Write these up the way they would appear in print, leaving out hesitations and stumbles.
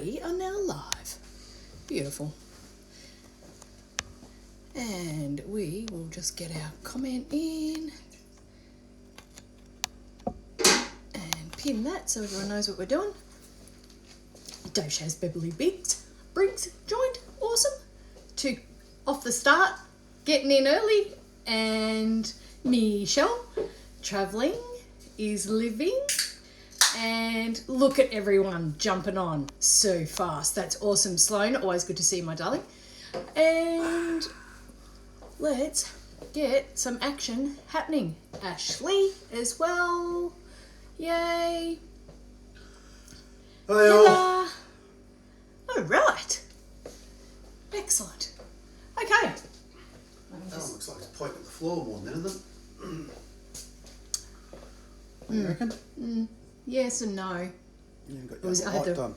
we are now live. Beautiful. And we will just get our comment in and pin that so everyone knows what we're doing. Dave Shaz Beverly Briggs joined. Awesome. Two off the start, getting in early. And Michelle, travelling, is living. And look at everyone jumping on so fast. That's awesome. Sloane, always good to see you, my darling. And let's get some action happening. Ashley as well. Yay. Hi all. All right. Excellent. Okay. That one looks like it's pointing at the floor more than anything. What do you reckon? Yes and no. You've got It was- your I had light the- done.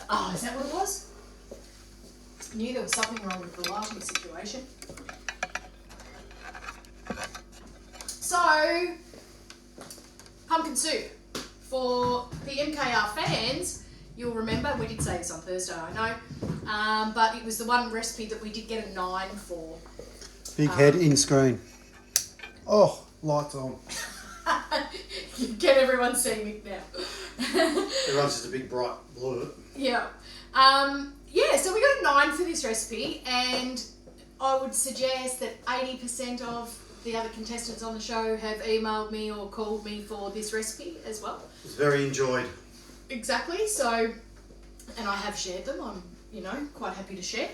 Oh, is that what it was? I knew there was something wrong with the lighting situation. So, pumpkin soup. For the MKR fans, you'll remember, we did say this on Thursday, I know, but it was the one recipe that we did get a 9 for. Big head in screen. Oh, lights on. Get everyone seeing it now. Everyone's just a big bright blur. Yeah. So we got a 9 for this recipe, and I would suggest that 80% of the other contestants on the show have emailed me or called me for this recipe as well. It's very enjoyed. Exactly. So, and I have shared them. I'm, quite happy to share.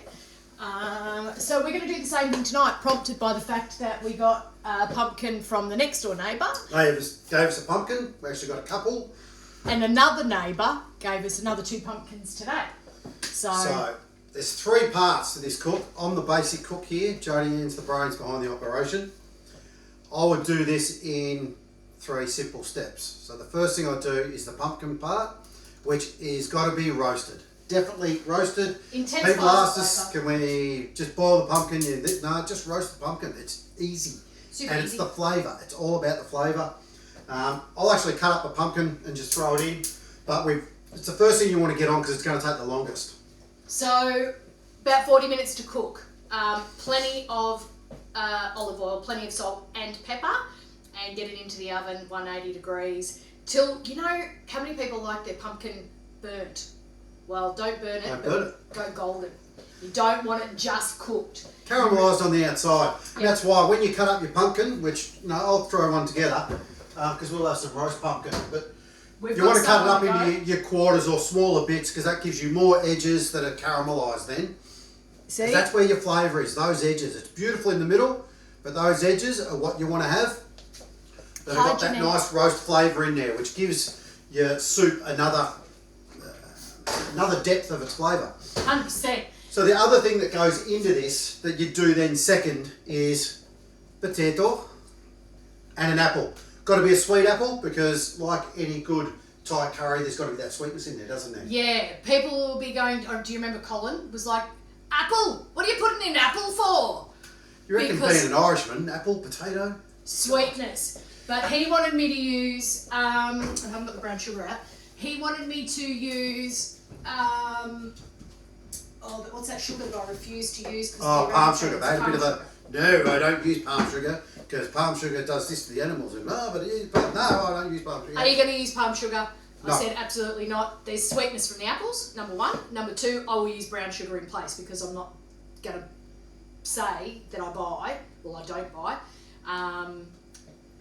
So we're going to do the same thing tonight, prompted by the fact that we got a pumpkin from the next door neighbour. They gave us a pumpkin. We actually got a couple. And another neighbour gave us another 2 pumpkins today. So there's 3 parts to this cook. I'm the basic cook here. Jodie Ann's the brains behind the operation. I would do this in 3 simple steps. So the first thing I do is the pumpkin part, which is got to be roasted. Definitely roasted. Intense People ask us, flavour. can we just boil the pumpkin? No, just roast the pumpkin. It's easy. Super and easy. It's the flavour. It's all about the flavour. I'll actually cut up the pumpkin and just throw it in. But it's the first thing you want to get on because it's going to take the longest. So, about 40 minutes to cook. Plenty of olive oil, plenty of salt and pepper, and get it into the oven, 180 degrees, till, how many people like their pumpkin burnt? Well, don't burn it, Don't but burn it. go golden. You don't want it just cooked. Caramelised on the outside. Yeah. That's why when you cut up your pumpkin, which, I'll throw one together, because we'll have some roast pumpkin, but We've you want got to cut it some up on the into your quarters or smaller bits because that gives you more edges that are caramelised then. See? That's where your flavour is, those edges. It's beautiful in the middle, but those edges are what you want to have. That have got that Hygienic. nice roast flavour in there, which gives your soup another depth of its flavour. 100%. So the other thing that goes into this that you do then second is potato and an apple. Got to be a sweet apple because like any good Thai curry, there's got to be that sweetness in there, doesn't there? Yeah, people will be going, do you remember Colin was like, apple, what are you putting in apple for? You reckon Because- being an Irishman, apple, potato? Sweetness. But he wanted me to use, I haven't got the brown sugar out, he wanted me to use, what's that sugar that I refuse to use? Palm sugar, mate. A bit of a, no, I don't use palm sugar because palm sugar does this to the animals. And, no, I don't use palm sugar. Are you going to use palm sugar? No. I said absolutely not. There's sweetness from the apples, number 1. Number 2, I will use brown sugar in place because I'm not going to say that I don't buy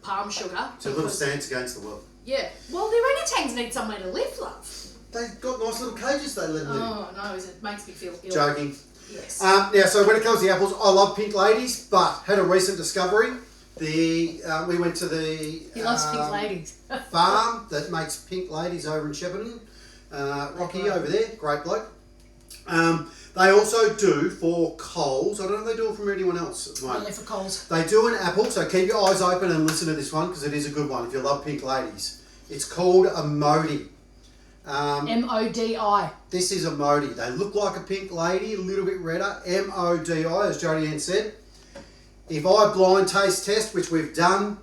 palm sugar. It's a little stance against the world. Yeah. Well, the orangutans need somewhere to live, love. They've got nice little cages they live in. Oh, no, it makes me feel ill. Joking. Yes. Now, so when it comes to the apples, I love pink ladies, but had a recent discovery. We went to the He loves pink ladies. farm that makes pink ladies over in Shepparton. Rocky over there, great bloke. They also do for Coles. I don't know if they do it from anyone else at the moment. Only for Coles. They do an apple, so keep your eyes open and listen to this one because it is a good one if you love pink ladies. It's called a Modi. M-O-D-I. This is a Modi. They look like a pink lady, a little bit redder. M-O-D-I, as Jodie Ann said. If I blind taste test, which we've done,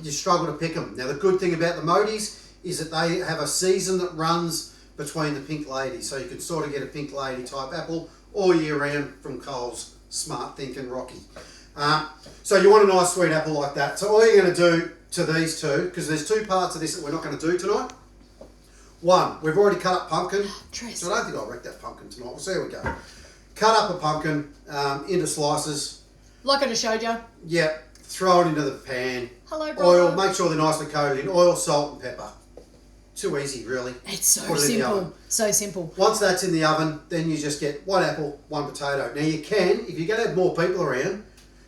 you struggle to pick them. Now, the good thing about the Modis is that they have a season that runs between the pink lady. So you can sort of get a pink lady type apple all year round from Coles Smart Thinking Rocky. So you want a nice sweet apple like that. So all you're going to do to these two, because there's two parts of this that we're not going to do tonight. One, we've already cut up pumpkin. So I don't think I'll wreck that pumpkin tonight. We'll see how we go. Cut up a pumpkin into slices. Like I just showed you. Yeah. Throw it into the pan. Hello, brother. Oil, make sure they're nicely coated in oil, salt and pepper. Too easy, really. It's so simple. So simple. Once that's in the oven, then you just get one apple, one potato. Now you can, if you're going to have more people around,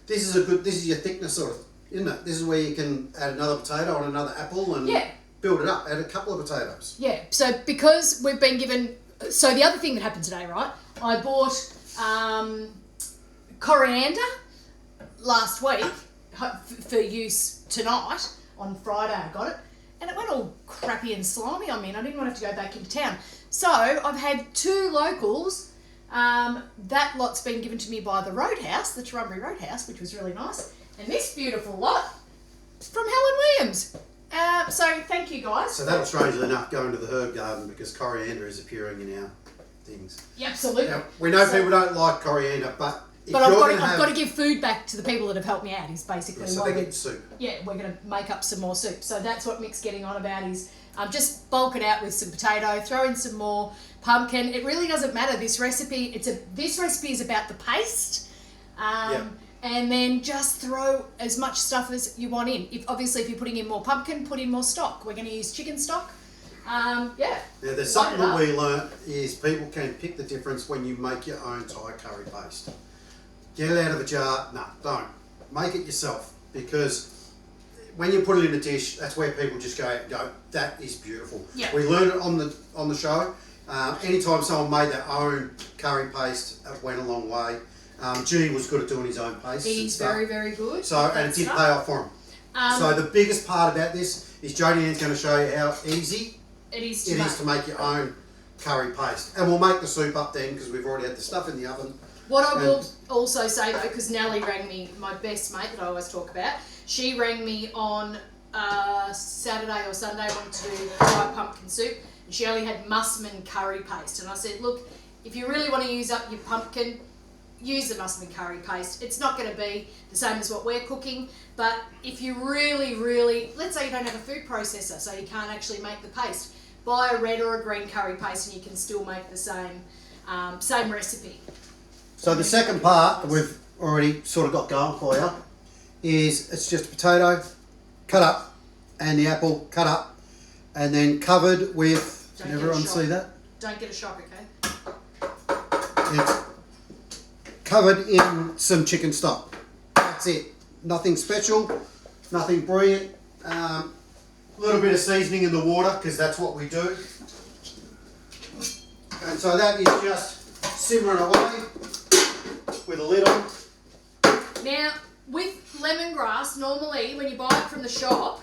this is your thickness sort of, isn't it? This is where you can add another potato on another apple and build it up. Add a couple of potatoes. Yeah, so because we've been given... So the other thing that happened today, right? I bought coriander last week for use tonight. On Friday I got it. And it went all crappy and slimy on me and I didn't want to have to go back into town. So I've had 2 locals. That lot's been given to me by the Roadhouse, the Turrumbry Roadhouse, which was really nice. And this beautiful lot from Helen Williams. So thank you guys. So that'll strangely enough go into the herb garden because coriander is appearing in our things. Yeah, absolutely. Now, we know people don't like coriander, but I've got to give food back to the people that have helped me out. Is basically so they get soup. Yeah, we're going to make up some more soup. So that's what Mick's getting on about is just bulk it out with some potato, throw in some more pumpkin. It really doesn't matter. This recipe is about the paste. And then just throw as much stuff as you want in. If you're putting in more pumpkin, put in more stock. We're going to use chicken stock. Now there's something that we learnt is people can pick the difference when you make your own Thai curry paste. Get it out of a jar. No, don't. Make it yourself because when you put it in a dish, that's where people just go, that is beautiful. Yeah. We learned it on the show. Anytime someone made their own curry paste, it went a long way. G was good at doing his own paste. He's very, very good. So, and it did pay off for him. So the biggest part about this is Jodie Ann's going to show you how easy it is to make your own curry paste. And we'll make the soup up then because we've already had the stuff in the oven. What I will also say though, because Nellie rang me, my best mate that I always talk about, she rang me on Saturday or Sunday, wanted to do Thai pumpkin soup, and she only had musman curry paste. And I said, look, if you really want to use up your pumpkin, use the musman curry paste. It's not going to be the same as what we're cooking, but if you really, let's say you don't have a food processor, so you can't actually make the paste, buy a red or a green curry paste and you can still make the same recipe. So the second part that we've already sort of got going for you is it's just a potato cut up and the apple cut up and then covered with, can everyone see that? Don't get a shock, okay? It's covered in some chicken stock. That's it. Nothing special, nothing brilliant. A little bit of seasoning in the water because that's what we do. And so that is just simmering away with a lid on. Now, with lemongrass, normally when you buy it from the shop,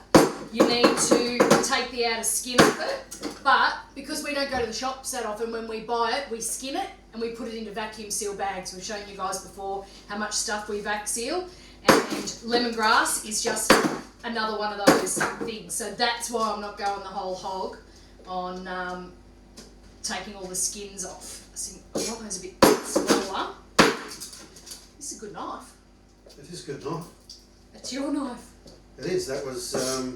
you need to take the outer skin off it. But because we don't go to the shops that often, when we buy it, we skin it and we put it into vacuum seal bags. We've shown you guys before how much stuff we vac seal. And lemongrass is just another one of those things. So that's why I'm not going the whole hog on taking all the skins off. I want those a bit smaller. This is a good knife. It is a good knife. That's your knife. It is. That was the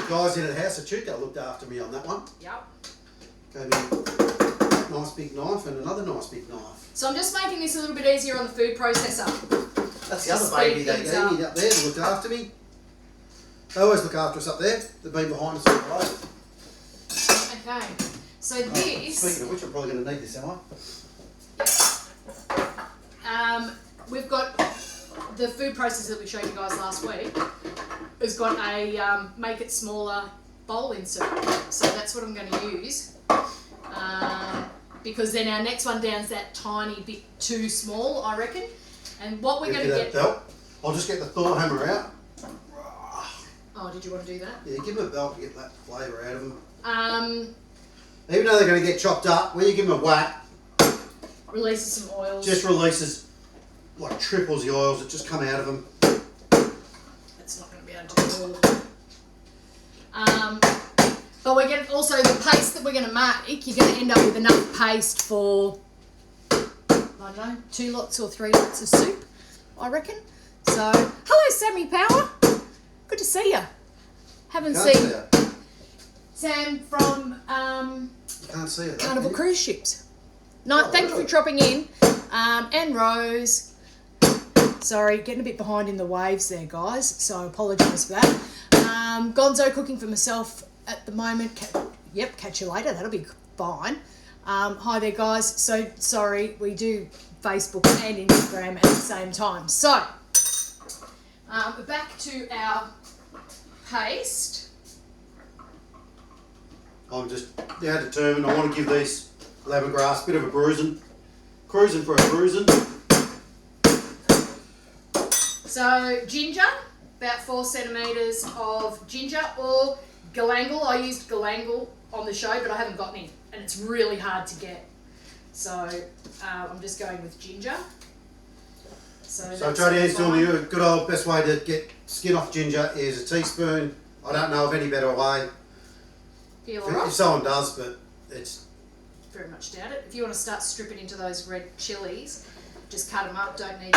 guys in the house at Chuka looked after me on that one. Yep. Gave me a nice big knife and another nice big knife. So I'm just making this a little bit easier on the food processor. That's the other baby they gave me up there that looked after me. They always look after us up there. They've been behind us all the way. Okay. So this... Speaking of which, I'm probably going to need this, am I? We've got the food processor that we showed you guys last week has got a make it smaller bowl insert. So that's what I'm going to use. Because then our next one down's that tiny bit too small, I reckon. And what we're going to get... belt. I'll just get the Thor hammer out. Oh, did you want to do that? Yeah, give them a belt to get that flavour out of them. Even though they're going to get chopped up, when you give them a whack... Releases some oils. Just releases, like triples the oils that just come out of them. It's not going to be able to do all of them. But we're going to also, the paste that we're going to make, you're going to end up with enough paste for, I don't know, 2 lots or 3 lots of soup, I reckon. So, hello Sammy Power. Good to see you. Haven't seen Sam from Can't see it. Carnival Cruise Ships. No, thank you for dropping in. And Rose. Sorry, getting a bit behind in the waves there, guys. So I apologise for that. Gonzo cooking for myself at the moment. Catch you later. That'll be fine. Hi there, guys. So sorry, we do Facebook and Instagram at the same time. So back to our paste. I'm just determined. I want to give these lemongrass a bit of a bruising. Cruising for a bruising. So ginger, about 4 centimetres of ginger, or galangal. I used galangal on the show, but I haven't got any, and it's really hard to get. So I'm just going with ginger. So Jodie's doing you a good old best way to get skin off ginger is a teaspoon. I don't know of any better way. If someone does, but it's very much doubt it. If you want to start stripping into those red chilies, just cut them up. Don't need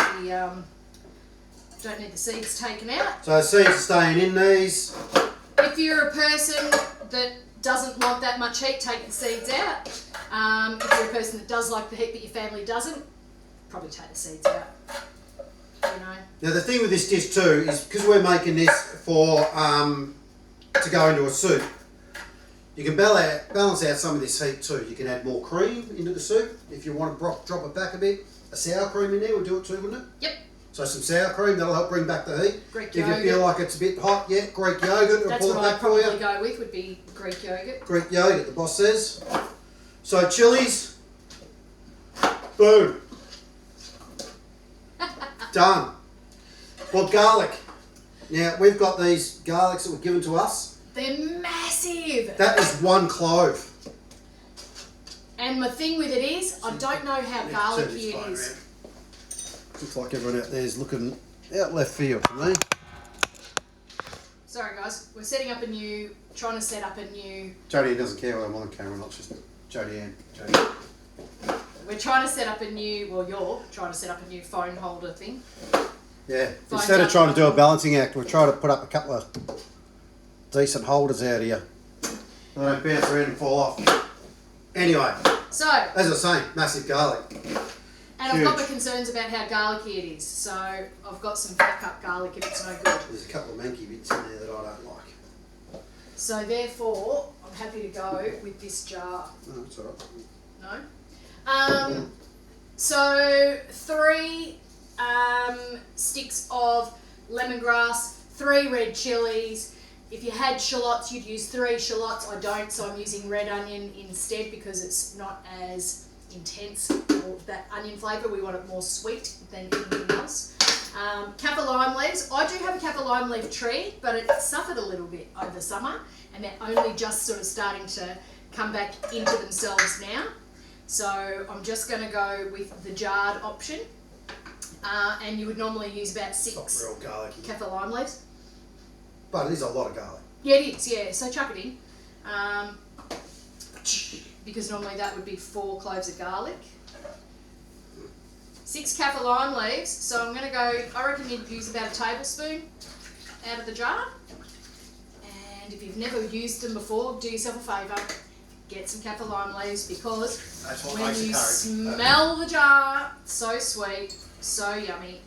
the seeds taken out. So the seeds are staying in these. If you're a person that doesn't want that much heat, take the seeds out. If you're a person that does like the heat but your family doesn't, probably take the seeds out. You know. Now the thing with this dish too is because we're making this for to go into a soup, you can balance out some of this heat too. You can add more cream into the soup if you want to drop it back a bit. A sour cream in there will do it too, wouldn't it? Yep. So some sour cream, that'll help bring back the heat. Greek if yogurt. you feel like it's a bit hot, Greek yogurt will That's pull it what back I'd for you. probably go with, would be Greek yogurt. Greek yogurt, the boss says. So chilies, boom. Done. Well, garlic. Now, we've got these garlics that were given to us. They're massive. That is 1 clove. And my thing with it is, I don't know how garlicky it is. Looks like everyone out there is looking out left field for me. Sorry guys, we're trying to set up a new... Jodie doesn't care whether I'm on camera, not just Jodie Ann. We're trying to set up you're trying to set up a new phone holder thing. Yeah, instead of trying to do a balancing act, we're trying to put up a couple of decent holders out here. They don't bounce around and fall off. Anyway, so as I was saying, massive garlic. And I've got my concerns about how garlicky it is, so I've got some backup garlic if it's no good. There's a couple of manky bits in there that I don't like. So therefore, I'm happy to go with this jar. No, that's alright. No? So 3 sticks of lemongrass, 3 red chilies. If you had shallots, you'd use 3 shallots. I don't, so I'm using red onion instead because it's not as intense, or that onion flavour. We want it more sweet than anything else. Kaffir lime leaves. I do have a kaffir lime leaf tree, but it suffered a little bit over summer, and they're only just sort of starting to come back into themselves now. So I'm just going to go with the jarred option, and you would normally use about 6 It's not real garlicky. kaffir lime leaves. But it is a lot of garlic. Yeah, it is, yeah. So chuck it in. Because normally that would be 4 cloves of garlic. 6 kaffir lime leaves. So I'm going to go, I reckon you'd use about a tablespoon out of the jar. And if you've never used them before, do yourself a favour. Get some kaffir lime leaves because when you smell the jar, so sweet, so yummy.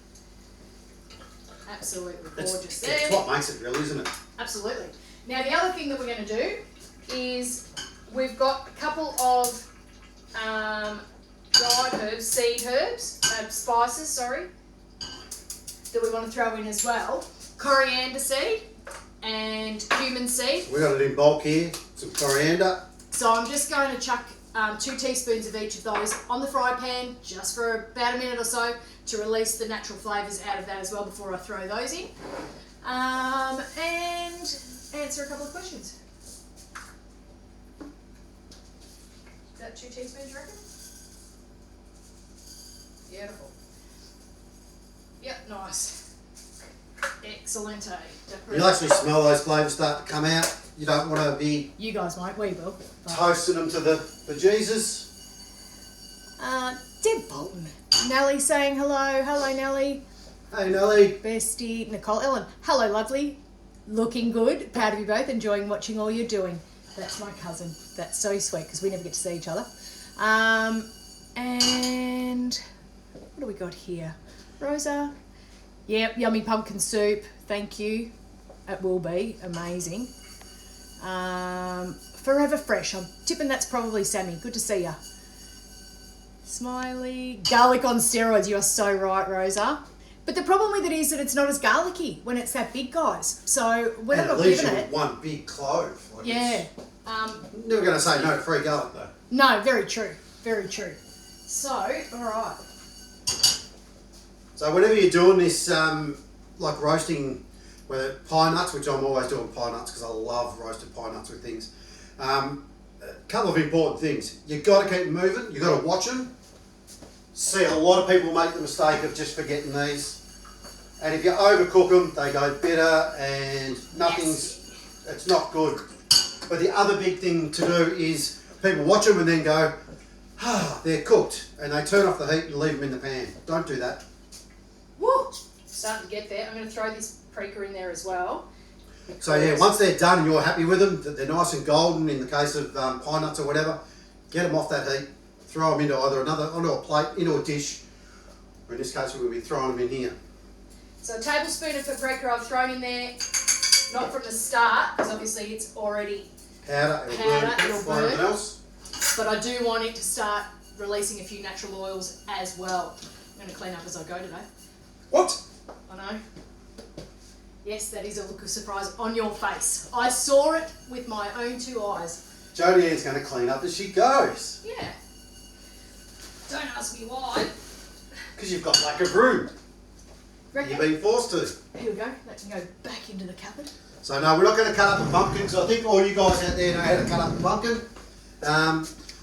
Absolutely gorgeous there. It's what makes it real, isn't it? Absolutely. Now the other thing that we're going to do is we've got a couple of dried herbs, seed herbs, spices, sorry, that we want to throw in as well. Coriander seed and cumin seed. We've got it in bulk here, some coriander. So I'm just going to chuck 2 teaspoons of each of those on the fry pan just for about a minute or so to release the natural flavours out of that as well before I throw those in. And answer a couple of questions. Is that 2 teaspoons, you reckon? Beautiful. Yep, nice. Excellent. You'll actually smell those flavours start to come out. you don't want to be You guys won't, we will. But, toasting them to the Jesus. Deb Bolton. Nellie saying hello. Hello, Nellie. Hey Nelly. Bestie, Nicole, Ellen. Hello, lovely. Looking good. Proud of you both. Enjoying watching all you're doing. That's my cousin. That's so sweet because we never get to see each other. And what do we got here? Rosa. Yep, yummy pumpkin soup. Thank you. It will be amazing. Forever fresh. I'm tipping that's probably Sammy. Good to see ya. Smiley. Garlic on steroids. You are so right, Rosa. But the problem with it is that it's not as garlicky when it's that big, guys. So when And I'm it not leaves giving you it, with one big clove. Like yeah. Never going to say no to free garlic though. No, very true. Very true. So, all right. So whenever you're doing this, like roasting, whether pine nuts, which I'm always doing pine nuts because I love roasted pine nuts with things. A couple of important things. You've got to keep them moving. You've got to watch them. See, a lot of people make the mistake of just forgetting these. And if you overcook them, they go bitter and it's not good. But the other big thing to do is people watch them and then go, they're cooked. And they turn off the heat and leave them in the pan. Don't do that. Woo! Starting to get there. I'm going to throw this preca in there as well. So yeah, once they're done and you're happy with them, that they're nice and golden in the case of pine nuts or whatever, get them off that heat, throw them into onto a plate, into a dish, or in this case we'll be throwing them in here. So a tablespoon of paprika I've thrown in there, not from the start, because obviously it's already Powder, it'll burn, it'll like everything burn. else. But I do want it to start releasing a few natural oils as well. I'm going to clean up as I go today. What? I know. Yes, that is a look of surprise on your face. I saw it with my own two eyes. Jodie Ann's going to clean up as she goes. Yeah. Don't ask me why. Because you've got like a broom. Reckon? You've been forced to. Here we go. Let me go back into the cupboard. So no, we're not going to cut up a pumpkin because I think all you guys out there know how to cut up a pumpkin.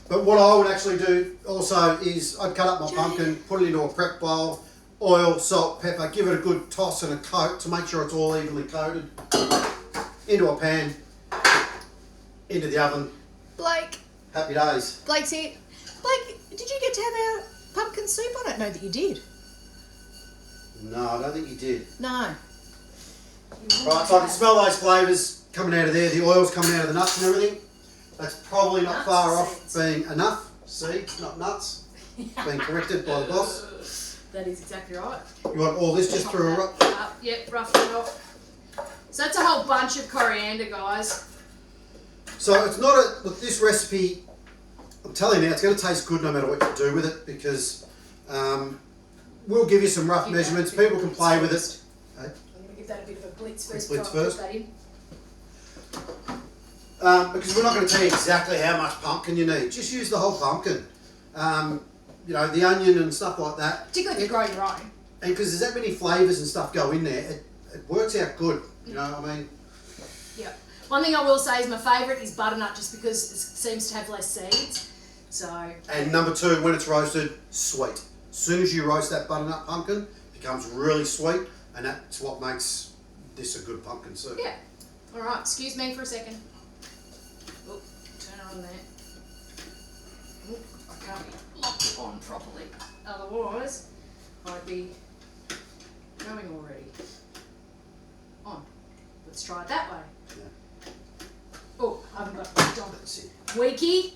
But what I would actually do also is I'd cut up my pumpkin, put it into a prep bowl, oil, salt, pepper, give it a good toss and a coat to make sure it's all evenly coated. Into a pan, into the oven. Blake. Happy days. Blake's here. Blake, did you get to have our pumpkin soup? I don't know that you did. No, I don't think you did. No. Right, so I can smell those flavours coming out of there, the oil's coming out of the nuts and everything. That's probably not Nuts far or off being enough. Seeds, not nuts. Being corrected by the boss. That is exactly right. You want all this just through a rough? Yep, rough it off. So that's a whole bunch of coriander, guys. So it's not a, look, this recipe, I'm telling you now, it's going to taste good no matter what you do with it because we'll give you some rough measurements. People can play with it. Hey? I'm going to give that a bit of a blitz first. Blitz before I first? put that in. Because we're not going to tell you exactly how much pumpkin you need. Just use the whole pumpkin. You know, the onion and stuff like that. Particularly if you grow your own. And because there's that many flavours and stuff go in there, it works out good. You know what I mean? Yeah. One thing I will say is my favourite is butternut just because it seems to have less seeds. So. And number two, when it's roasted, sweet. As soon as you roast that butternut pumpkin, it becomes really sweet, and that's what makes this a good pumpkin soup. Yeah. All right. Excuse me for a second. Oh, turn her on there. Oh, I can't be locked on properly. Otherwise, I'd be going already. On. Let's try it that way. Yeah. Oh, I haven't got it on. That's it. Weekie.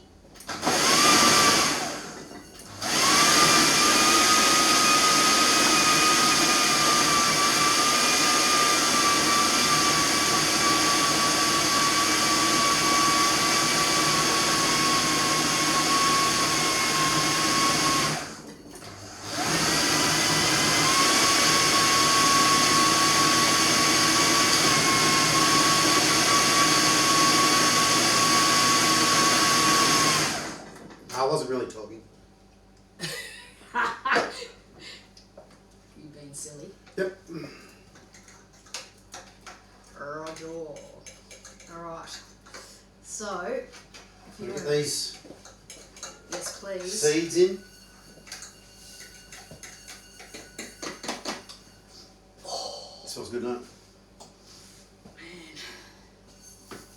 I wasn't really talking. You being silly. Yep. Roger. Alright. So, if you Get these yes please. seeds in. Smells good, doesn't it?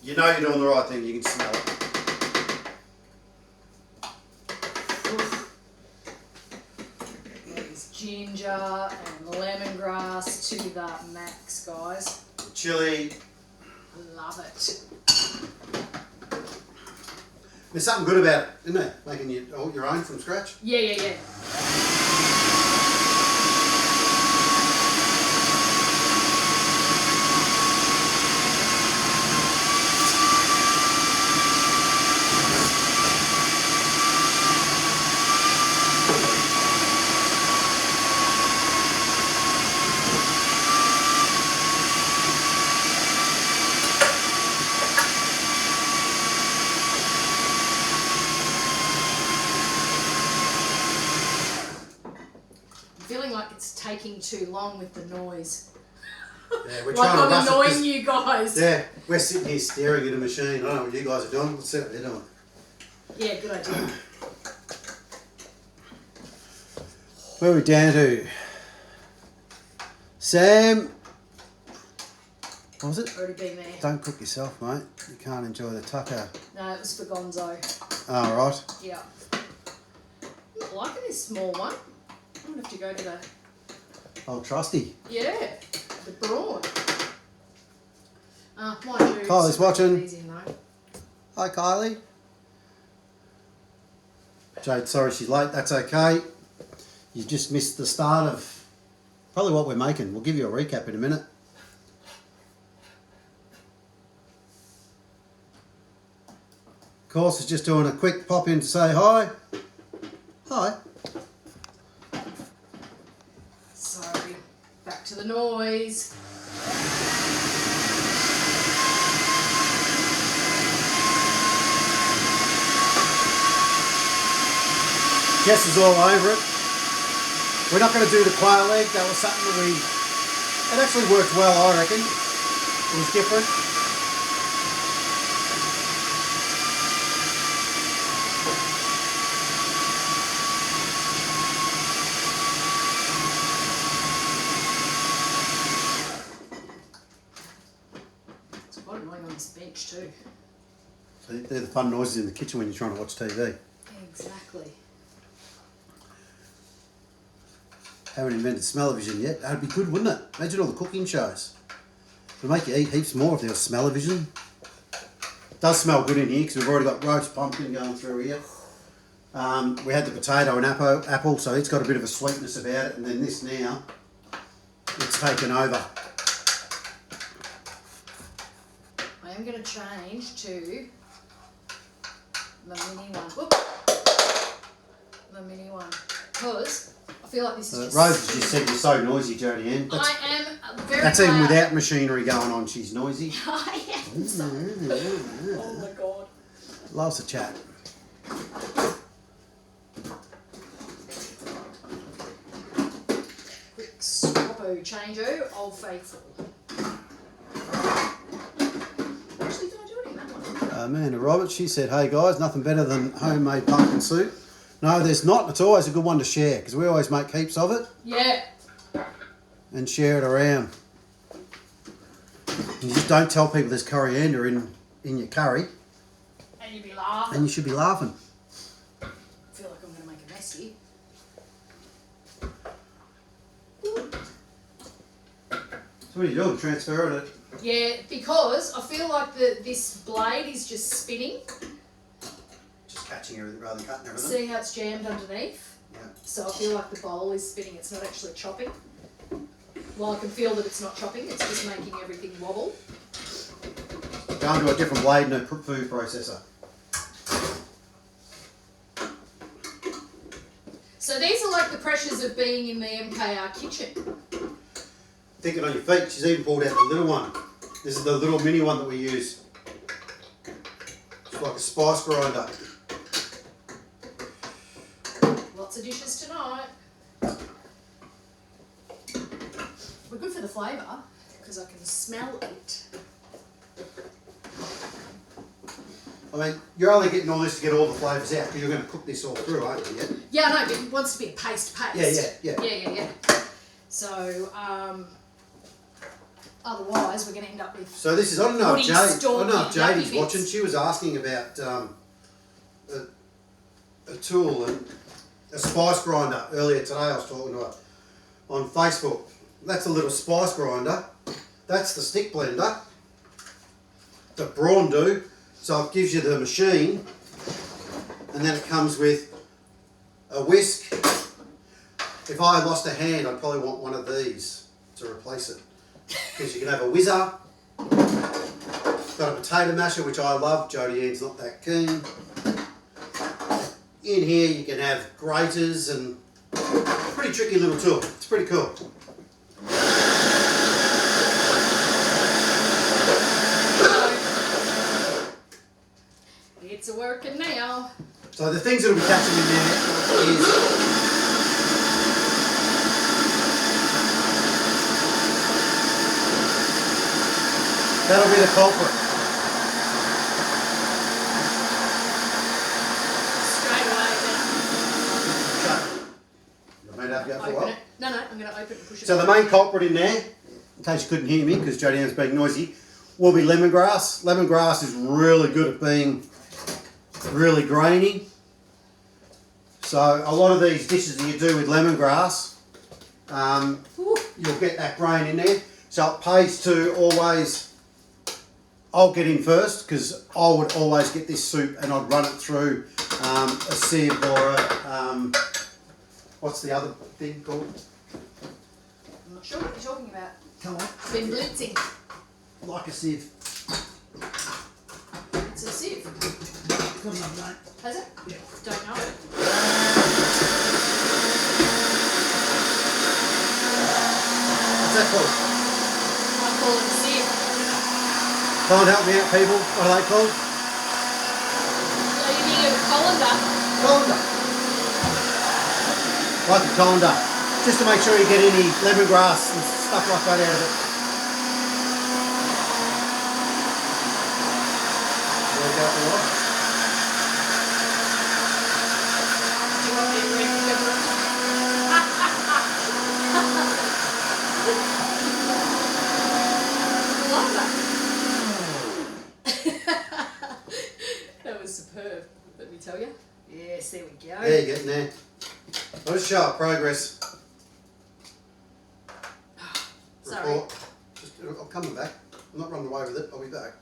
You know you're doing the right thing. You can smell it. There's ginger and lemongrass to the max, guys. Chili. Love it. There's something good about it, isn't there? Making your own from scratch. Yeah. Feeling like it's taking too long with the noise. Yeah, we're Like trying to I'm rush it annoying 'cause- you guys. Yeah, we're sitting here staring at a machine. I don't know what you guys are doing. Let's see what they're doing. Yeah, good idea. Where are we down to? Sam. What was it? Already been there. Don't cook yourself, mate. You can't enjoy the tucker. No, it was for Gonzo. Oh, right. Yeah. I'm not liking this small one. I'm gonna have to go to the Oh, trusty. the brawn. Mind you, Kylie's it's watching. easy, though. Hi, Kylie. Jade, sorry she's late. That's okay. You just missed the start of probably what we're making. We'll give you a recap in a minute. Of course, it's just doing a quick pop in to say hi. Hi. So, back to the noise. Jess is all over it. We're not going to do the quail egg. That was something that it actually worked well, I reckon. It was different. It's quite annoying on this bench too. So they're the fun noises in the kitchen when you're trying to watch TV. Exactly. Haven't invented smell-o-vision yet. That'd be good, wouldn't it? Imagine all the cooking shows. It'd make you eat heaps more if there was smell-o-vision. It does smell good in here because we've already got roast pumpkin going through here. We had the potato and apple, so it's got a bit of a sweetness about it. And then this now, it's taken over. I am going to change to the mini one. Whoop. The mini one. Because I feel like this is just... Rose just said you're so noisy, Jodie Ann. I am very That's even loud. without machinery going on. She's noisy. I am so... Oh my god. Loves to chat. Quick swappo changeo, Old Faithful. Actually, did I do it in that one? Amanda Roberts, she said, hey guys, nothing better than homemade pumpkin soup. No, there's not. It's always a good one to share because we always make heaps of it Yeah. and share it around. You just don't tell people there's coriander in your curry And you'd be laughing. and you should be laughing. I feel like I'm going to make a mess here. So what are you doing? Transferring it? Yeah, because I feel like this blade is just spinning. Just catching everything rather than cutting everything? See how it's jammed underneath? Yeah. So I feel like the bowl is spinning, it's not actually chopping. Well, I can feel that it's not chopping, it's just making everything wobble. Going to a different blade and a food processor. So these are like the pressures of being in the MKR kitchen. Thinking on your feet, she's even pulled out the little one. This is the little mini one that we use. It's like a spice grinder. Lots of dishes tonight. We're good for the flavour, because I can smell it. I mean, you're only getting all this to get all the flavours out because you're going to cook this all through, aren't you? Yeah? Yeah, I know, but it wants to be a paste. Yeah. Yeah. So, Otherwise, we're going to end up with. So this is, I don't know if Jadie's bits. watching. She was asking about a tool, a spice grinder earlier today. I was talking to her on Facebook. That's a little spice grinder. That's the stick blender that Braun do. So it gives you the machine, and then it comes with a whisk. If I lost a hand, I'd probably want one of these to replace it, because you can have a whizzer. Got a potato masher, which I love. Jodie Ann's not that keen. In here you can have graters, and pretty tricky little tool. It's pretty cool. It's working now. So the things that will be catching in there is that'll be the culprit. Straight away then. You made that go for a Open while. it. No, I'm going to open it and push it. So the main culprit in there, in case you couldn't hear me because Jodie Ann's being noisy, will be lemongrass. Lemongrass is really good at being really grainy. So a lot of these dishes that you do with lemongrass, you'll get that grain in there. So it pays to always, I'll get in first because I would always get this soup and I'd run it through a sieve or a, what's the other thing called? I'm not sure what you're talking about. Come on. It's been blitzing. Like a sieve. It's a sieve. Got another name. Has it? Yeah. Don't know. What's that called? I call it a sieve. Can't help me out, people. What are they called? Leaving a colander. Colander. Like a colander. Just to make sure you get any lemongrass and stuff like that out of it. There we go for what? Do you want me to read That was superb, let me tell you. Yes, there we go. There, you're getting there. I'll just show up progress. Sorry. Report. I'm coming back. I'm not running away with it. I'll be back.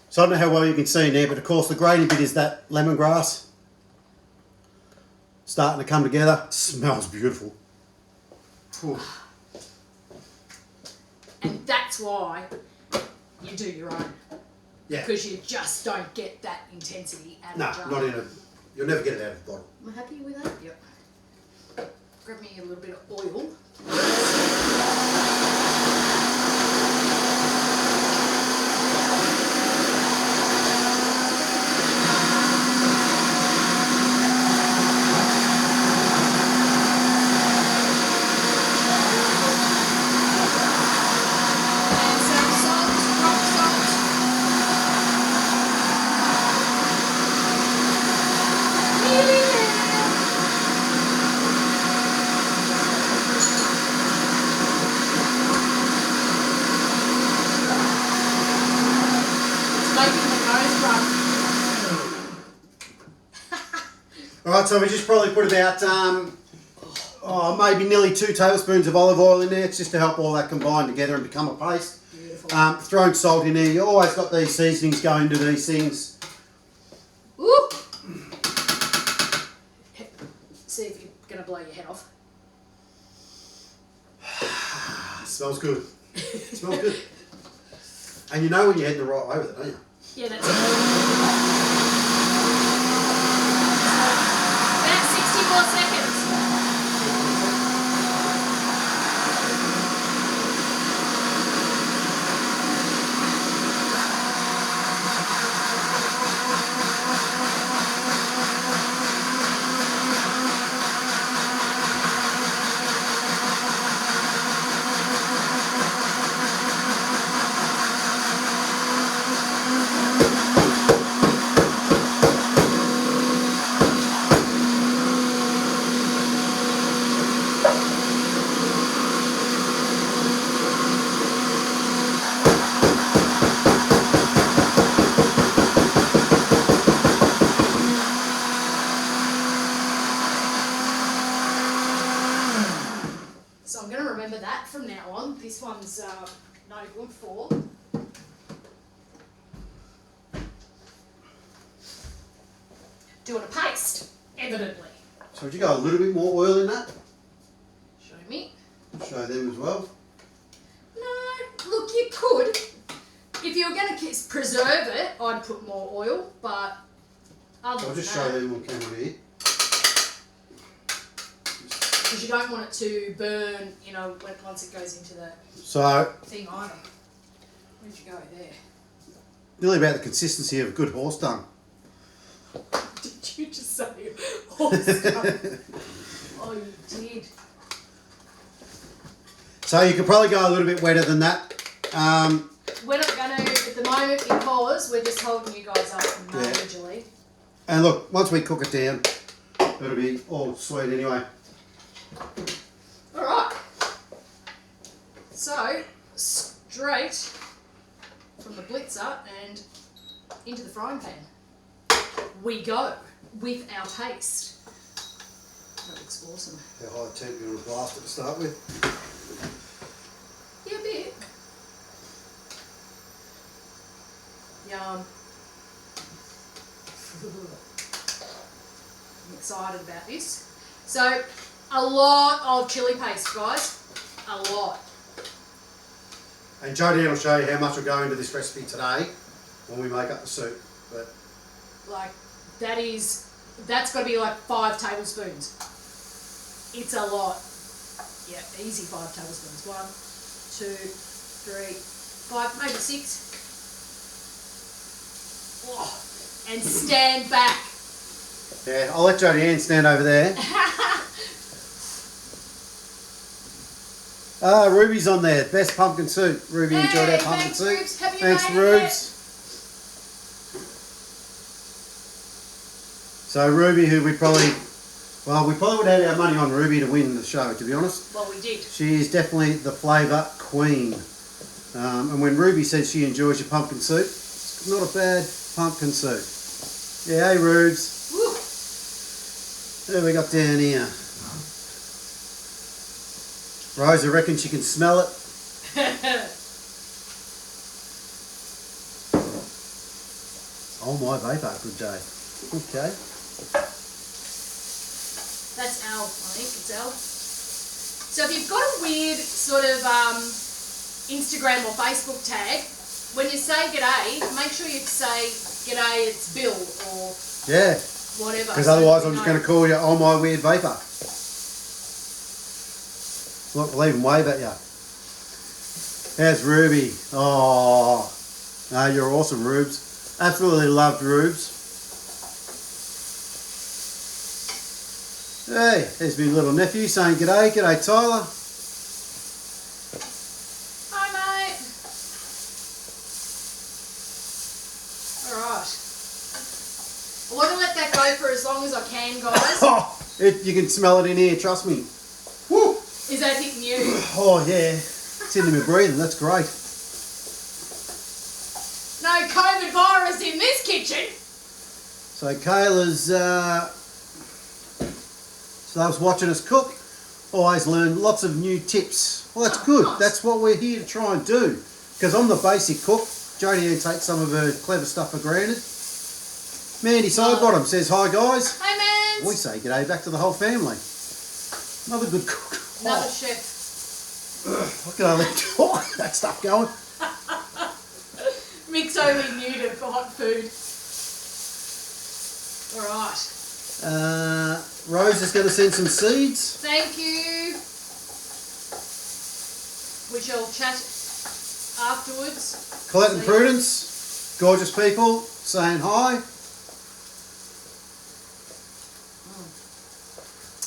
So I don't know how well you can see in there, but of course the grainy bit is that lemongrass. Starting to come together. It smells beautiful. Whew. And that's why you do your own. Yeah. Because you just don't get that intensity out No, of the jar. not in a. You'll never get it out of the bottle. Am I happy with that? Yep. Grab me a little bit of oil. And some salt, rock salt. Alright, so we just probably put about maybe nearly 2 tablespoons of olive oil in there. It's just to help all that combine together and become a paste. Beautiful. Thrown salt in there. You always got these seasonings going to these things. Ooh. See if you're going to blow your head off. Smells good. Smells good. And you know when you're heading the right way with it, don't you? Yeah, that's it. About 64 seconds. remember that from now on. This one's no good for. Doing a paste, evidently. So would you go a little bit more oil in that? Show me. Show them as well. No, look, you could. If you were going to preserve it, I'd put more oil, but other I'll than just that, show them on camera here. because you don't want it to burn, you know, once it goes into the So, thing either. Where'd you go there? nearly about the consistency of a good horse dung. Did you just say horse dung? Oh, you did. So you could probably go a little bit wetter than that. We're not going to at the moment because we're just holding you guys up majorly. And look, once we cook it down, it'll be all sweet anyway. Alright. So, straight from the blitzer and into the frying pan we go with our paste. That looks awesome. How high temp you want to blast it to start with? Yeah, a bit. Yum. I'm excited about this. So, a lot of chili paste, guys. A lot. And Jodie will show you how much will go into this recipe today when we make up the soup. But Like, that's got to be like 5 tablespoons. It's a lot. Yeah, easy 5 tablespoons. 1, 2, 3, 5, maybe 6. Oh, and stand back. yeah, I'll let Jodie Ann stand over there. Ruby's on there. Best pumpkin soup. Ruby enjoyed our pumpkin thanks, soup. Rubes. Have you Thanks, made Rubes. So Ruby, who we probably would have our money on Ruby to win the show, to be honest. Well, we did. She is definitely the flavour queen. And when Ruby says she enjoys your pumpkin soup, it's not a bad pumpkin soup. Yeah, hey Rubes. Woo. What have we got down here? Rosa reckons she can smell it. Oh my vapor, good day. Okay. That's Al, I think. It's Al. So if you've got a weird sort of Instagram or Facebook tag, when you say g'day, make sure you say g'day, it's Bill or Yeah, whatever. because otherwise I'm just going to call you Oh My Weird Vapor. Look, we'll even wave at you. How's Ruby? Oh, no, you're awesome, Rubes. Absolutely loved Rubes. Hey, there's my little nephew saying g'day. G'day, Tyler. Hi, mate. Alright. I want to let that go for as long as I can, guys. Oh, you can smell it in here, trust me. Woo! Is that hitting you? Oh, yeah. It's into me breathing. That's great. No COVID virus in this kitchen. So Kayla's loves watching us cook. Always learn lots of new tips. Well, that's good. Nice. That's what we're here to try and do. Because I'm the basic cook. Jodie Ann takes some of her clever stuff for granted. Mandy Sidebottom says hi, guys. Hi, man. We say g'day back to the whole family. Another good cook. Another chef. I can only talk that stuff going. Mick's only new to hot food. Alright. Rose is going to send some seeds. Thank you. We shall chat afterwards. Colette and Prudence, gorgeous people, saying hi.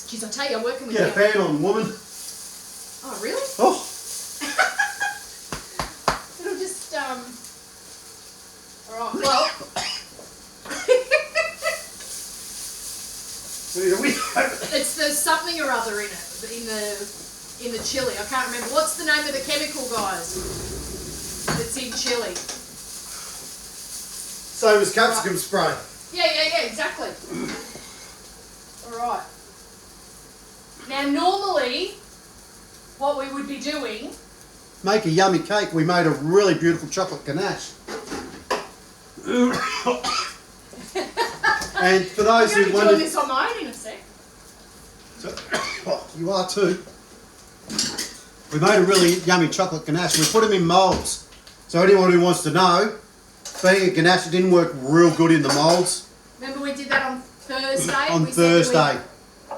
Jeez, I tell you, I'm working with Get a you. fan on, woman. Oh, really? Oh, It'll just, Alright, well. It's the something or other in it, in the chili. I can't remember. What's the name of the chemical, guys? That's in chili. same as capsicum spray. Yeah, exactly. Alright. Now, normally, what we would be doing. Make a yummy cake. We made a really beautiful chocolate ganache. And for those I'm who going to be wondered, doing this on my own in a sec. oh, you are too. We made a really yummy chocolate ganache. We put them in moulds. So anyone who wants to know, being a ganache, it didn't work real good in the moulds. Remember we did that on Thursday? On We said Thursday.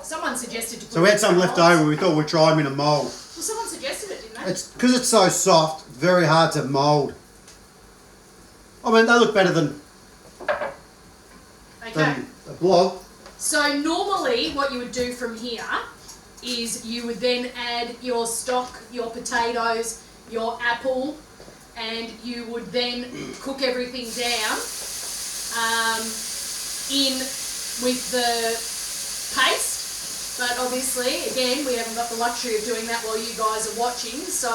someone suggested to put So we it had some in left moulds. over. We thought we'd try them in a mould. Well, someone suggested it, didn't they? It's because it's so soft, very hard to mould. I mean, they look better than Okay. a blog. So normally what you would do from here is you would then add your stock, your potatoes, your apple, and you would then cook everything down in with the paste. But obviously, again, we haven't got the luxury of doing that while you guys are watching. So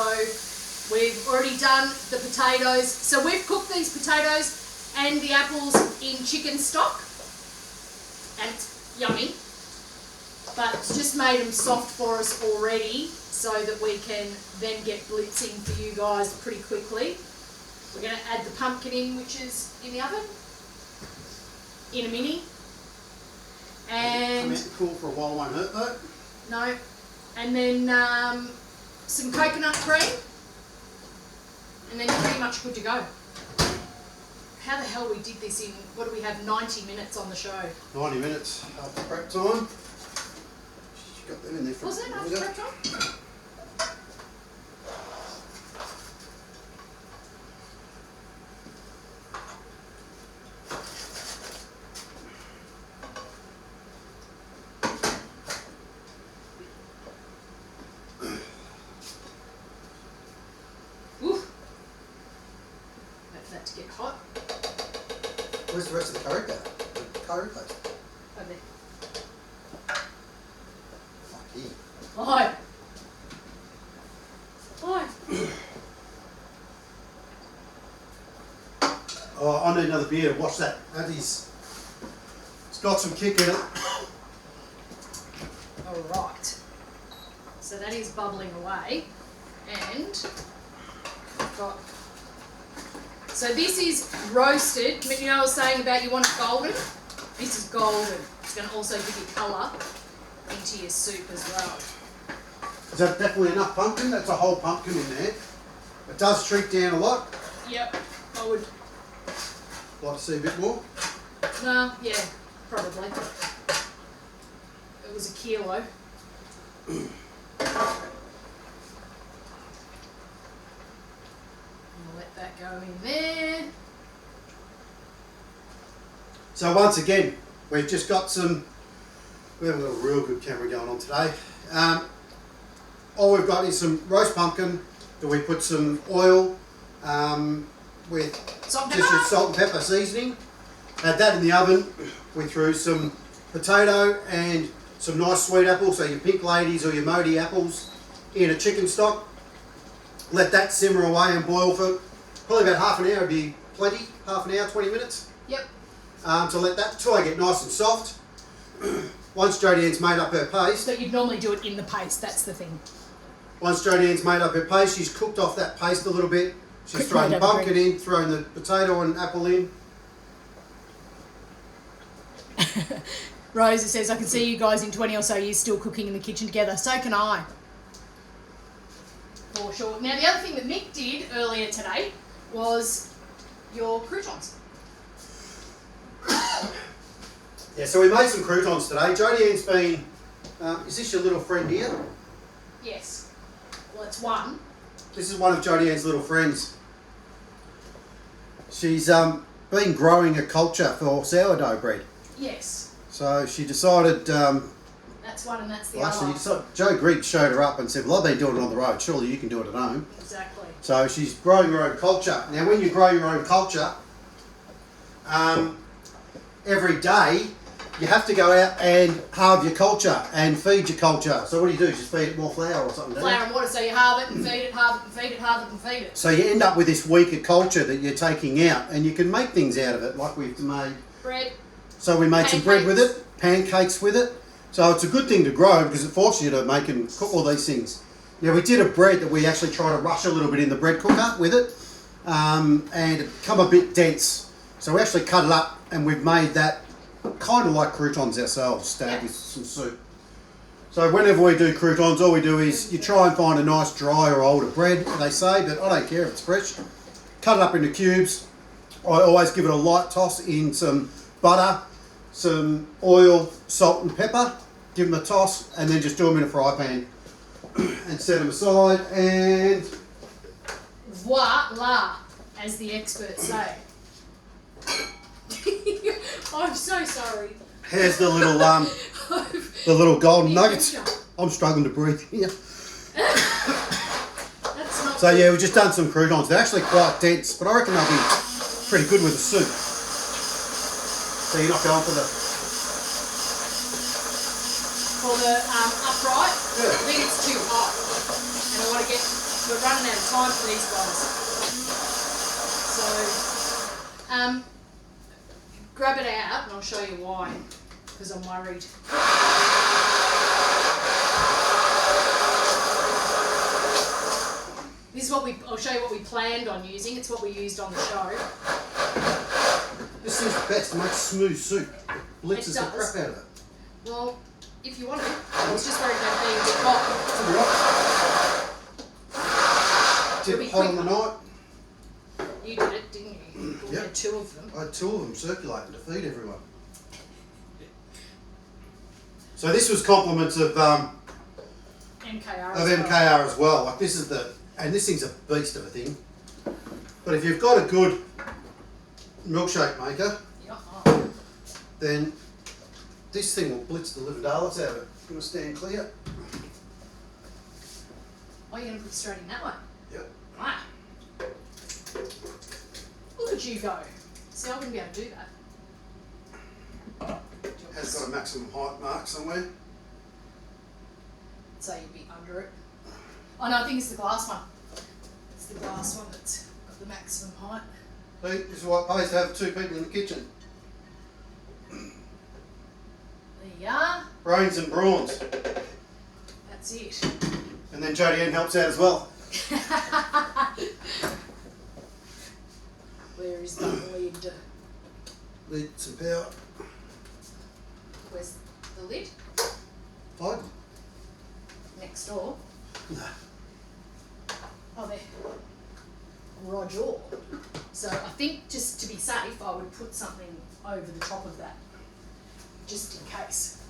we've already done the potatoes. So we've cooked these potatoes and the apples in chicken stock. And it's yummy, but it's just made them soft for us already so that we can then get blitzing for you guys pretty quickly. We're going to add the pumpkin in, which is in the oven, in a mini. And Cool for a while, won't hurt though. no, and then some coconut cream, and then you're pretty much good to go. How the hell we did this in, what do we have, 90 minutes on the show? 90 minutes after prep time. You got them in there for Was it after prep time? Oof. Wait for that to get hot. Where's the rest of the curry powder? The curry paste. Over there. Fuck yeah. Hi. Hi. Oh, I need another beer. Watch that. That is. It's got some kick in it. Alright. So that is bubbling away. And I've got. So this is roasted. You know I was saying about you want it golden? This is golden. It's going to also give you colour into your soup as well. Is that definitely enough pumpkin? That's a whole pumpkin in there. It does shrink down a lot. Yep, I would. Like to see a bit more. No, yeah, probably. It was a kilo. I'll let that go in there. So once again, we've just got some. We haven't got a real good camera going on today. All we've got is some roast pumpkin that we put some oil with Salt and just your pepper. salt and pepper seasoning. Had that in the oven. We threw some potato and some nice sweet apples, so your pink ladies or your Modi apples, in a chicken stock. Let that simmer away and boil for probably about half an hour. Would be plenty. Half an hour, 20 minutes. Yep. To let that till I get nice and soft. Once Jodianne's made up her paste, So you'd normally do it in the paste, that's the thing. once Jodianne's made up her paste, she's cooked off that paste a little bit. She's Quick thrown the made up a pumpkin in, thrown the potato and apple in. Rosa says, I can see you guys in 20 or so years still cooking in the kitchen together. So can I. For sure. Now, the other thing that Mick did earlier today was your croutons. Yeah, so we made some croutons today. Jodianne's been, is this your little friend here? Yes. Well, it's one. This is one of Jodianne's little friends. She's been growing a culture for sourdough bread. Yes. So she decided, That's one and that's the well, actually, other. Joe Griggs showed her up and said, well, I've been doing it on the road. Surely you can do it at home. Exactly. So she's growing her own culture. Now, when you grow your own culture, every day you have to go out and halve your culture and feed your culture. So what do? Just feed it more flour or something, don't you? Flour and water, so you halve it and feed it, halve it and feed it, halve it and feed it. So you end up with this weaker culture that you're taking out, and you can make things out of it, like we've made. Bread. So we made some bread with Pancakes. it, pancakes with it. So it's a good thing to grow because it forces you to make and cook all these things. Yeah, we did a bread that we actually try to rush a little bit in the bread cooker with it, and it come a bit dense. So we actually cut it up, and we've made that kind of like croutons ourselves, stabbed with some soup. So whenever we do croutons, all we do is you try and find a nice dry or older bread, they say, but I don't care if it's fresh. Cut it up into cubes. I always give it a light toss in some butter, some oil, salt and pepper. Give them a toss, and then just do them in a fry pan and set them aside. And voila, as the experts say. I'm so sorry. here's the little golden nuggets. I'm struggling to breathe here. That's not So yeah, we've just done some croutons. They're actually quite dense, but I reckon they'll be pretty good with the soup. So you're not going for the upright. Yeah. I think it's too hot, and I want to we're running out of time for these guys. So, grab it out, and I'll show you why, because I'm worried. This is I'll show you what we planned on using. It's what we used on the show. This is the best to make smooth soup. Blitzes the It does. crap out of it. Well, if you want to, it's just worried about being a bit hot. Did It'll be it hot on the quick. night. You did it, didn't you? We Yep. had 2 of them. I had 2 of them circulating to feed everyone. So this was compliments of MKR. of MKR as well. Like this is and this thing's a beast of a thing. But if you've got a good milkshake maker, Yeah. then this thing will blitz the living daylights out of it. You want to stand clear? Oh, you're going to put it straight in that way? Yep. Right. Look at you go. See, I wouldn't be able to do that. Has got a maximum height mark somewhere. So you'd be under it. Oh no, I think it's the glass one. It's the glass one that's got the maximum height. See, this is what pays to have 2 people in the kitchen. There you are. Brains and brawns. That's it. And then Jodie Ann helps out as well. Where is the lid? Need some power. Where's the lid? Hide. Next door. No. Oh, there. Roger. So I think just to be safe, I would put something over the top of that, just in case.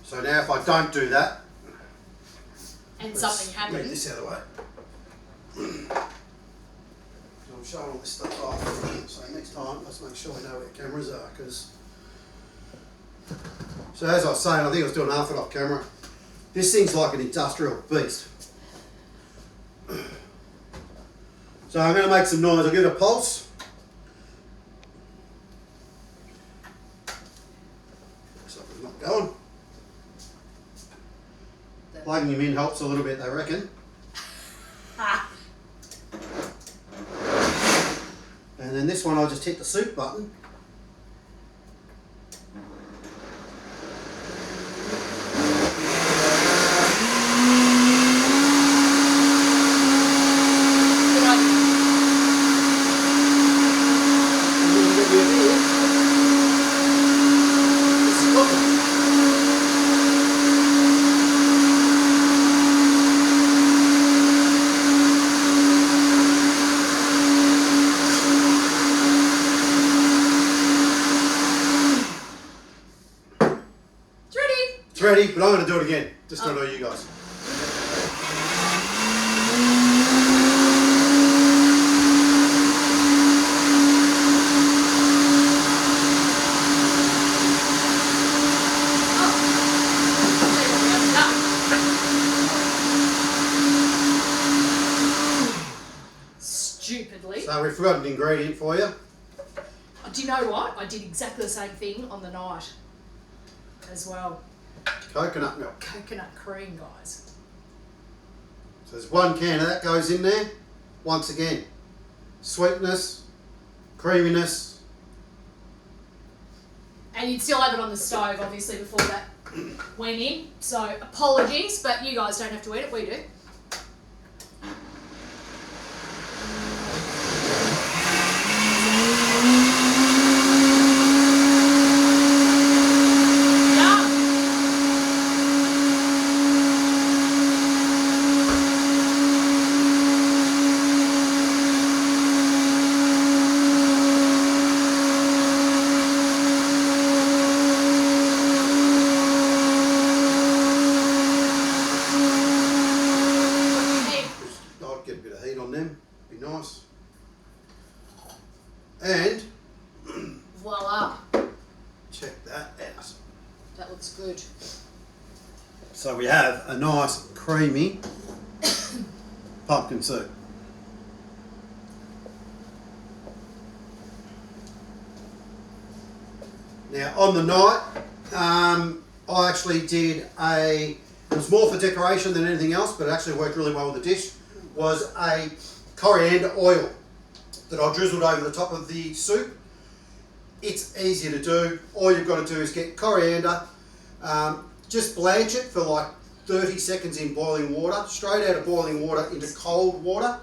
So now if I don't do that, And let's something move happens. this out of the way. I'm showing all this stuff off. So next time, let's make sure we know where cameras are. So as I was saying, I think I was doing half it off camera. This thing's like an industrial beast. So I'm going to make some noise. I'll give it a pulse. Something's not going. Plugging him in helps a little bit, they reckon. Ah. And then this one, I'll just hit the soup button. Good idea. And then we'll get here. This is cooking. It's ready. It's ready, but I'm going to do it again. Just to know you guys. Stupidly. So we've forgotten an ingredient for you. Do you know what? I did exactly the same thing on the night as well. Coconut milk. Coconut cream, guys. So there's 1 can of that goes in there. Once again, sweetness, creaminess. And you'd still have it on the stove, obviously, before that went in. So apologies, but you guys don't have to eat it, we do. I'd get a bit of heat on them, be nice. And Voila. check that out. That looks good. So we have a nice creamy pumpkin soup. Now on the night, I actually did it was more for decoration than anything else, but it actually worked really well with the dish, was a coriander oil that I drizzled over the top of the soup. It's easy to do. All you've got to do is get coriander, just blanch it for like 30 seconds in boiling water, straight out of boiling water into cold water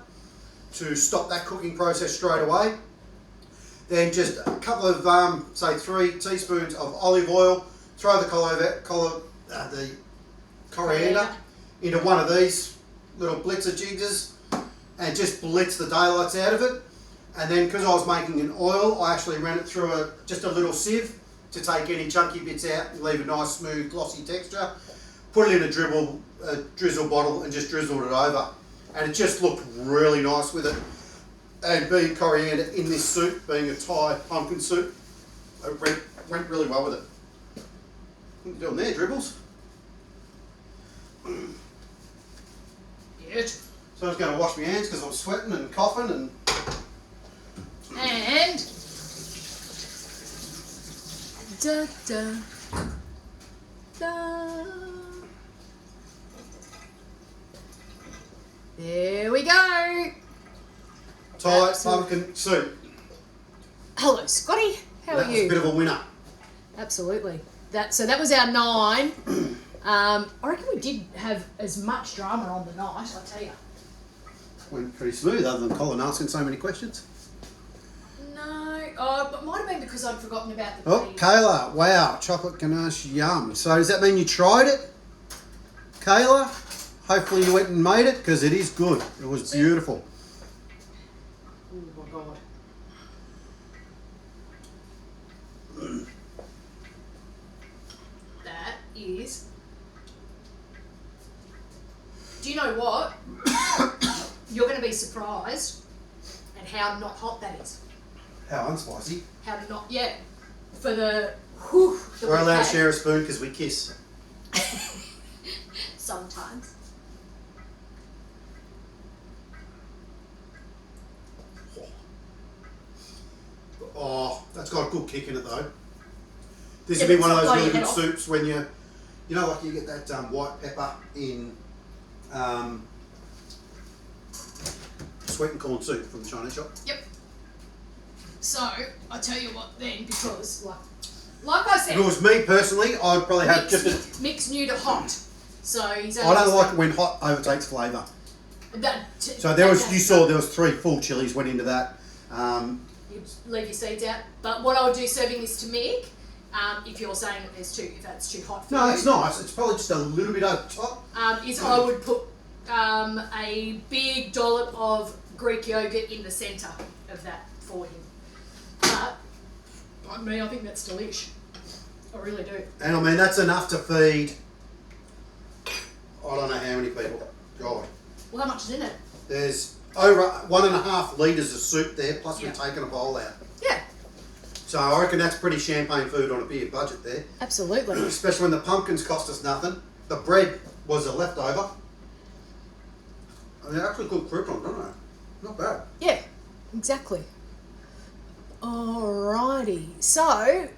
to stop that cooking process straight away. Then just a couple of, say 3 teaspoons of olive oil, throw the coriander into one of these little blitzer jiggers and just blitz the daylights out of it. And then because I was making an oil, I actually ran it through just a little sieve to take any chunky bits out and leave a nice smooth glossy texture. Put it in a drizzle bottle and just drizzled it over. And it just looked really nice with it. And being coriander in this soup, being a Thai pumpkin soup, it went really well with it. What are you doing there, Dribbles? Good. So I was going to wash my hands because I was sweating and coughing and... And da da da. There we go. Thai pumpkin soup. Hello, Scotty. How That are was a you? bit of a winner. Absolutely. So that was our 9. I reckon we did have as much drama on the night, I tell you. Went pretty smooth other than Colin asking so many questions. No, but it might have been because I'd forgotten about the Oh, peas. Kayla, wow, chocolate ganache, yum. So does that mean you tried it, Kayla? Hopefully you went and made it because it is good. It was beautiful. Oh my god. That is... Do you know what? You're going to be surprised at how not hot that is. How unspicy. How not... Yeah. For the... Whew, that We're we've allowed to had. share a spoon because we kiss. Sometimes. Oh, that's got a good kick in it though. This Yeah, would be but one of it's those not really blowing good your head soups when you know, like you get that white pepper in sweet and corn soup from the Chinese shop. Yep. So, I tell you what then, because, like I said... If it was me personally, I'd probably have just a... Mix new to hot. So, he's I don't like it when hot overtakes flavour. So there was, you saw there was 3 full chilies went into that. You leave your seeds out. But what I would do serving this to Mick, if you're saying that if that's too hot for No, you, it's nice. It's probably just a little bit over top. is I would put a big dollop of Greek yogurt in the centre of that for him. But, I mean, I think that's delish. I really do. And I mean, that's enough to feed, I don't know how many people. God. Well, how much is in it? There's over 1.5 litres of soup there, plus we've taken a bowl out. Yeah. So I reckon that's pretty champagne food on a beer budget there. Absolutely. Especially when the pumpkins cost us nothing. The bread was a leftover. And they're actually good croutons, don't they? Not bad. Yeah, exactly. Alrighty. So,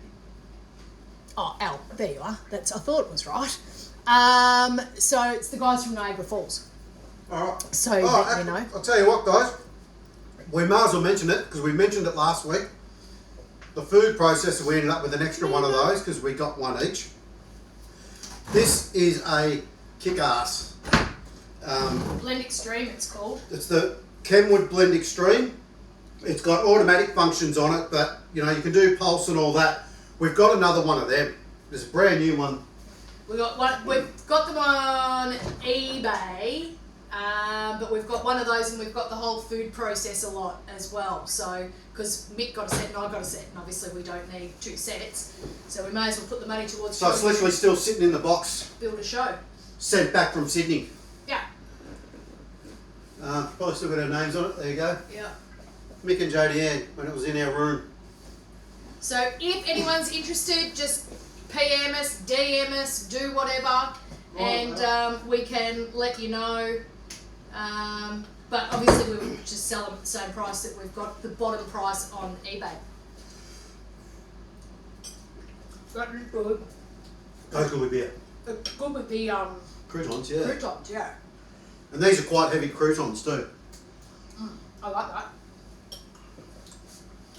Al, there you are. I thought it was right. So it's the guys from Niagara Falls. Alright. So let me know. I'll tell you what, guys. We might as well mention it because we mentioned it last week. The food processor, we ended up with an extra one of those because we got one each. This is a kick-ass. Blend Extreme, it's called. It's the Kenwood Blend Extreme. It's got automatic functions on it, but you know you can do pulse and all that. We've got another one of them. There's a brand new one. We've got them on eBay, but we've got one of those, and we've got the whole food processor lot as well. So, because Mick got a set and I got a set, and obviously we don't need 2 sets, so we may as well put the money towards. So it's literally still sitting in the box. Build a show. Sent back from Sydney. Yeah. Probably still got our names on it. There you go. Yeah. Mick and Jodie Ann when it was in our room. So if anyone's interested, just PM us, DM us, do whatever, and we can let you know. But obviously we would just sell them at the same price that we've got the bottom price on eBay. That is good. Goes good with beer. It's good with the Croutons, yeah. croutons, yeah. And these are quite heavy croutons too. I like that.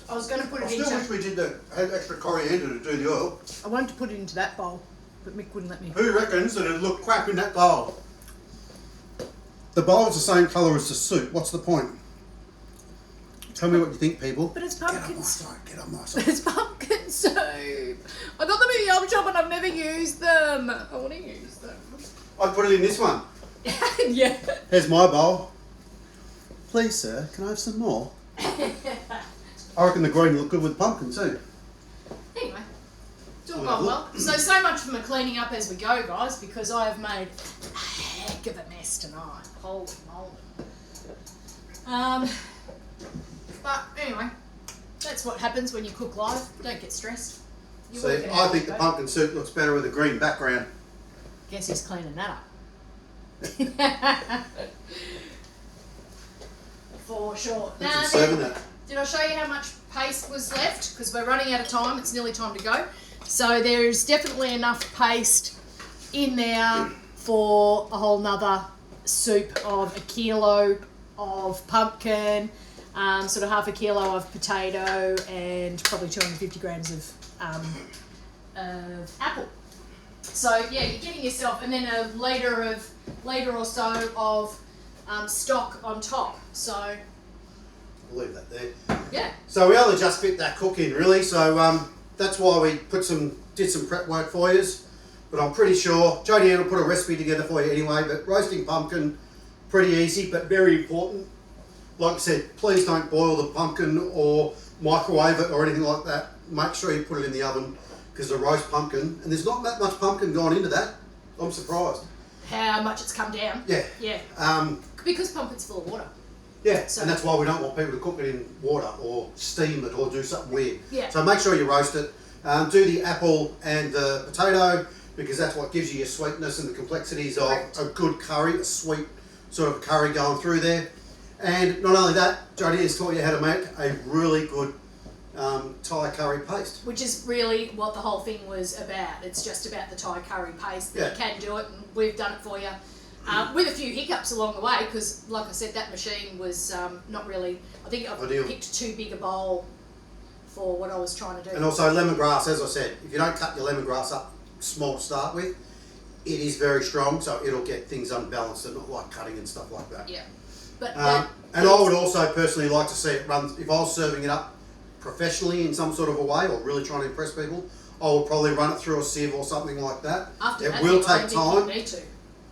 I was going to put I it still into. wish we had extra coriander to do the oil. I wanted to put it into that bowl, but Mick wouldn't let me. Who reckons that it'd look crap in that bowl? The bowl's the same colour as the soup. What's the point? Tell me what you think, people. But it's Get on pumpkin my soup. side. Get on my side. It's pumpkin soup. I got them in the yum shop and I've never used them. I want to use them. I'd put it in this one. Yeah. Here's my bowl. Please, sir, can I have some more? I reckon the green look good with pumpkin too. Anyway, it's all gone well. So much for my cleaning up as we go, guys, because I have made a heck of a mess tonight. Holy moly. But anyway, that's what happens when you cook live. Don't get stressed. You See, work it I out think as you the go. pumpkin soup looks better with a green background. Guess who's cleaning that up? For sure. Now, Who's serving that? did I show you how much paste was left? Because we're running out of time. It's nearly time to go. So there's definitely enough paste in there for a whole nother soup of 1 kilo of pumpkin, sort of half a kilo of potato, and probably 250 grams of apple. So yeah, you're getting yourself, and then a litre or so of stock on top. So I'll leave that there. yeah. So we only just fit that cook in really, so that's why we did some prep work for you. But I'm pretty sure Jodie Ann will put a recipe together for you anyway. But roasting pumpkin, pretty easy, but very important. Like I said, please don't boil the pumpkin or microwave it or anything like that. Make sure you put it in the oven, because the roast pumpkin, and there's not that much pumpkin going into that. I'm surprised. How much it's come down. Yeah. Yeah. Because pumpkin's full of water. Yeah, So- and that's why we don't want people to cook it in water or steam it or do something weird. Yeah. So make sure you roast it. Do the apple and the potato, because that's what gives you your sweetness and the complexities of Correct. a good curry, a sweet sort of curry going through there. And not only that, Jodie has taught you how to make a really good Thai curry paste. Which is really what the whole thing was about. It's just about the Thai curry paste. Yeah. You can do it, and we've done it for you. With a few hiccups along the way, because like I said, that machine was not really, I think I've Ideal. picked too big a bowl for what I was trying to do. And also lemongrass, as I said, if you don't cut your lemongrass up small to start with, it is very strong, so it'll get things unbalanced and not like cutting and stuff like that. Yeah. But And I would also personally like to see it run, if I was serving it up professionally in some sort of a way or really trying to impress people, I would probably run it through a sieve or something like that. after It that, will I take don't think time, you need to.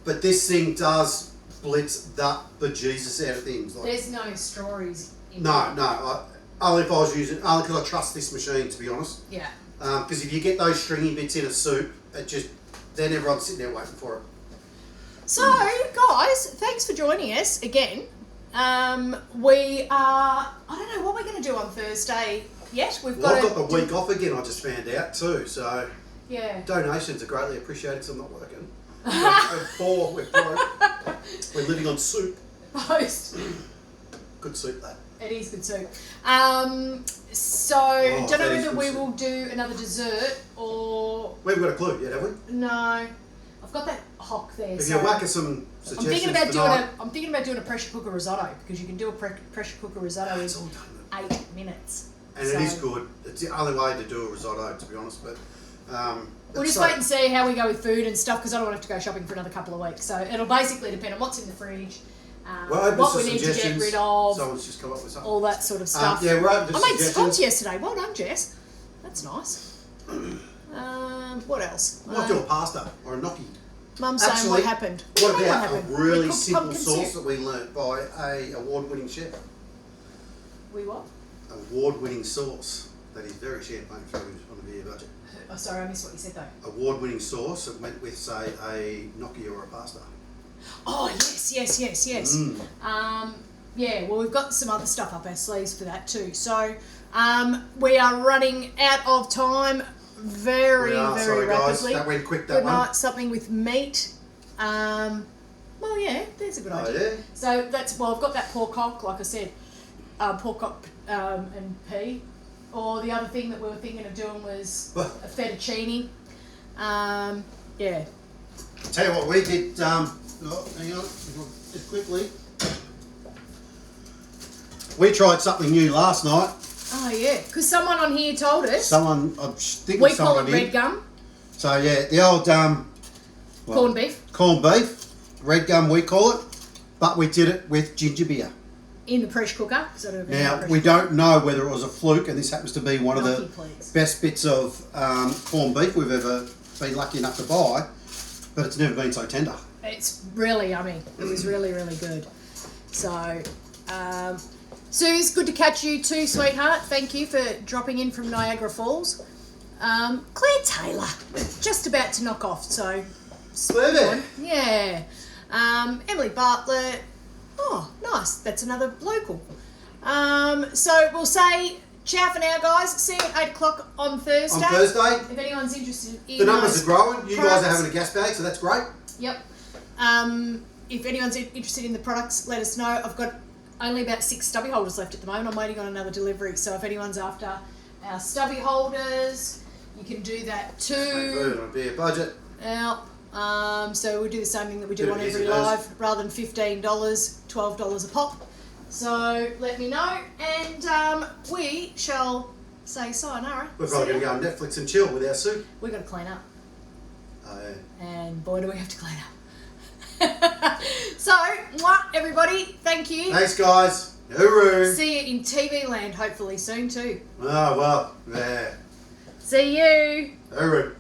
but this thing does blitz the bejesus out of things. Like, There's no stories in no, only if I was using, only because I trust this machine, to be honest. Yeah. Because if you get those stringy bits in a soup, then everyone's sitting there waiting for it. So, guys, thanks for joining us again. We are, I don't know what we're going to do on Thursday yet. I've I've got the week off again, I just found out too, so Yeah. donations are greatly appreciated because I'm not working. We're poor, we're broke, we're living on soup. Post. Good soup, that. It is good soup. So, don't know that is whether good we soup. will do another dessert or We haven't got a clue yet, have we? no. I've got that hock there. If so you whack us some I'm suggestions thinking about tonight, I'm thinking about doing a pressure cooker risotto, because you can do a pressure cooker risotto it's in all done. 8 minutes. And it is good. It's the only way to do a risotto, to be honest. But We'll just wait and see how we go with food and stuff because I don't want to have to go shopping for another couple of weeks. So it'll basically depend on what's in the fridge, what we need to get rid of, someone's just come up with something. all that sort of stuff. Yeah, we're open to I made suggestions. scones yesterday. Well done, Jess. That's nice. What else? Might do a pasta or a gnocchi. Mum's saying what happened. What about happened? a really We cooked simple pumpkin sauce soup. that we learnt by a award-winning chef? We what? Award-winning sauce that is very champagne food on a beer budget. Oh, sorry, I missed what you said though. Award-winning sauce that went with, say, a gnocchi or a pasta. Oh, yes. Yeah, well, we've got some other stuff up our sleeves for that too. So, we are running out of time very Sorry, rapidly. guys, that went quick, that Good one. night, something with meat. Well, yeah, there's a good idea. Yeah. So I've got that pork cock, like I said, pork cock and pea. Or the other thing that we were thinking of doing was a fettuccine. Yeah. Tell you what, we did. Hang on, just quickly. We tried something new last night. Oh yeah, because someone on here told us. I think We it's call someone it red gum. So yeah, the old Corned beef. Corned beef, red gum we call it, but we did it with ginger beer. In the pressure cooker. Now we don't know whether it was a fluke, and this happens to be one of the best bits of corned beef we've ever been lucky enough to buy, but it's never been so tender. It's really yummy. It was really, really good. So, Suze, good to catch you too, sweetheart. Thank you for dropping in from Niagara Falls. Claire Taylor, just about to knock off, so... Baby. Yeah. Emily Bartlett. Oh, nice. That's another local. So we'll say ciao for now, guys. See you at 8 o'clock on Thursday. On Thursday. If anyone's interested in the numbers are growing. You guys are products. having a gas bag, so that's great. Yep. If anyone's interested in the products, let us know. I've got only about 6 stubby holders left at the moment. I'm waiting on another delivery. So if anyone's after our stubby holders, you can do that too. Food on a beer budget. Yep. So we'll do the same thing that we do Do on it every easy, guys. live, rather than $15, $12 a pop. So let me know, and we shall say sayonara. We're probably going to go on Netflix and chill with our soup. We've got to clean up, Oh, yeah. and boy do we have to clean up. So, everybody, thank you. Thanks, guys. Hooroo. See you in TV land, hopefully soon too. Oh, well, yeah. See you. Hooroo.